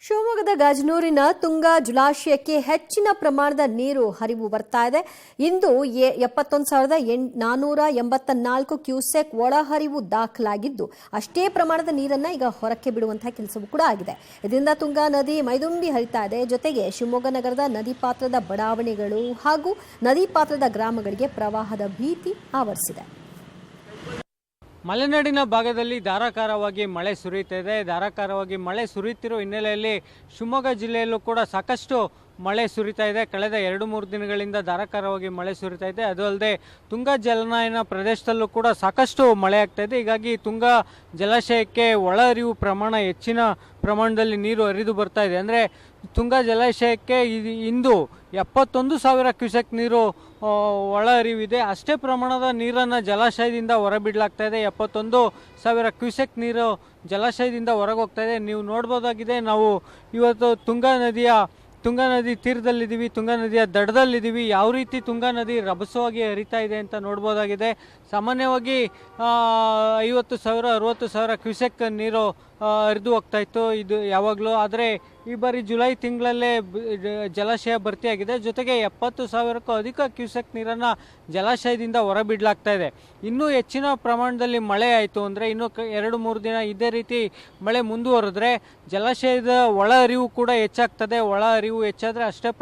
ಶಿವಮೊಗ್ಗದ ಗಾಜನೂರಿನ ತುಂಗಾ ಜಲಾಶಯಕ್ಕೆ ಹೆಚ್ಚಿನ ಪ್ರಮಾಣದ ನೀರು ಹರಿವು ಬರ್ತಾ ಇದೆ. ಇಂದು 71,484 ಕ್ಯೂಸೆಕ್ ಒಳಹರಿವು ದಾಖಲಾಗಿದ್ದು ಅಷ್ಟೇ ಪ್ರಮಾಣದ ನೀರನ್ನ ಈಗ ಹೊರಕ್ಕೆ ಬಿಡುವಂತಹ ಕೆಲಸವೂ ಕೂಡ ಆಗಿದೆ. ಇದರಿಂದ ತುಂಗಾ ನದಿ ಮೈದುಂಬಿ ಹರಿತಾ ಇದೆ. ಜೊತೆಗೆ ಶಿವಮೊಗ್ಗ ನಗರದ ನದಿ ಪಾತ್ರದ ಬಡಾವಣೆಗಳು ಹಾಗೂ ನದಿ ಪಾತ್ರದ ಗ್ರಾಮಗಳಿಗೆ ಪ್ರವಾಹದ ಭೀತಿ ಆವರಿಸಿದೆ. ಮಲೆನಾಡಿನ ಭಾಗದಲ್ಲಿ ಧಾರಾಕಾರವಾಗಿ ಮಳೆ ಸುರಿಯುತ್ತಿದೆ. ಧಾರಾಕಾರವಾಗಿ ಮಳೆ ಸುರಿಯುತ್ತಿರುವ ಹಿನ್ನೆಲೆಯಲ್ಲಿ ಶಿವಮೊಗ್ಗ ಜಿಲ್ಲೆಯಲ್ಲೂ ಕೂಡ ಸಾಕಷ್ಟು ಮಳೆ ಸುರಿತಾ ಇದೆ. ಕಳೆದ 2-3 ದಿನಗಳಿಂದ ಧಾರಾಕಾರವಾಗಿ ಮಳೆ ಸುರಿತಾ ಇದೆ. ಅದು ಅಲ್ಲದೆ ತುಂಗಾ ಜಲಾನಯನ ಪ್ರದೇಶದಲ್ಲೂ ಕೂಡ ಸಾಕಷ್ಟು ಮಳೆ ಆಗ್ತಾ ಇದೆ. ಹೀಗಾಗಿ ತುಂಗಾ ಜಲಾಶಯಕ್ಕೆ ಒಳ ಹರಿವು ಪ್ರಮಾಣ ಹೆಚ್ಚಿನ ಪ್ರಮಾಣದಲ್ಲಿ ನೀರು ಹರಿದು ಬರ್ತಾ ಇದೆ. ಅಂದರೆ ತುಂಗಾ ಜಲಾಶಯಕ್ಕೆ ಇಂದು 71,000 ಕ್ಯೂಸೆಕ್ ನೀರು ಒಳ ಹರಿವಿದೆ. ಅಷ್ಟೇ ಪ್ರಮಾಣದ ನೀರನ್ನು ಜಲಾಶಯದಿಂದ ಹೊರಬಿಡಲಾಗ್ತಾ ಇದೆ. 71,000 ಕ್ಯೂಸೆಕ್ ನೀರು ಜಲಾಶಯದಿಂದ ಹೊರಗೆ ಹೋಗ್ತಾ ಇದೆ. ನೀವು ನೋಡ್ಬೋದಾಗಿದೆ, ನಾವು ಇವತ್ತು ತುಂಗಾ ನದಿ ತೀರದಲ್ಲಿದ್ದೀವಿ, ತುಂಗಾ ನದಿಯ ದಡದಲ್ಲಿದ್ದೀವಿ. ಯಾವ ರೀತಿ ತುಂಗಾ ನದಿ ರಭಸವಾಗಿ ಹರಿತಾ ಇದೆ ಅಂತ ನೋಡ್ಬೋದಾಗಿದೆ. ಸಾಮಾನ್ಯವಾಗಿ 50,000 60,000 ಕ್ಯೂಸೆಕ್ ನೀರು ಹರಿದು ಹೋಗ್ತಾ ಇತ್ತು ಇದು ಯಾವಾಗಲೂ. ಆದರೆ ಈ ಬಾರಿ ಜುಲೈ ತಿಂಗಳಲ್ಲೇ ಜಲಾಶಯ ಭರ್ತಿಯಾಗಿದೆ. ಜೊತೆಗೆ 70,000ಕ್ಕೂ ಅಧಿಕ ಕ್ಯೂಸೆಕ್ ನೀರನ್ನು ಜಲಾಶಯದಿಂದ ಹೊರಬಿಡಲಾಗ್ತಾ ಇದೆ. ಇನ್ನೂ ಹೆಚ್ಚಿನ ಪ್ರಮಾಣದಲ್ಲಿ ಮಳೆ ಆಯಿತು ಅಂದರೆ, ಇನ್ನೂ 2-3 ದಿನ ಇದೇ ರೀತಿ ಮಳೆ ಮುಂದುವರೆದ್ರೆ ಜಲಾಶಯದ ಒಳ ಹರಿವು ಕೂಡ ಹೆಚ್ಚಾಗ್ತದೆ. ಒಳ ಹರಿವು ಹೆಚ್ಚಾದರೆ ಅಷ್ಟೇ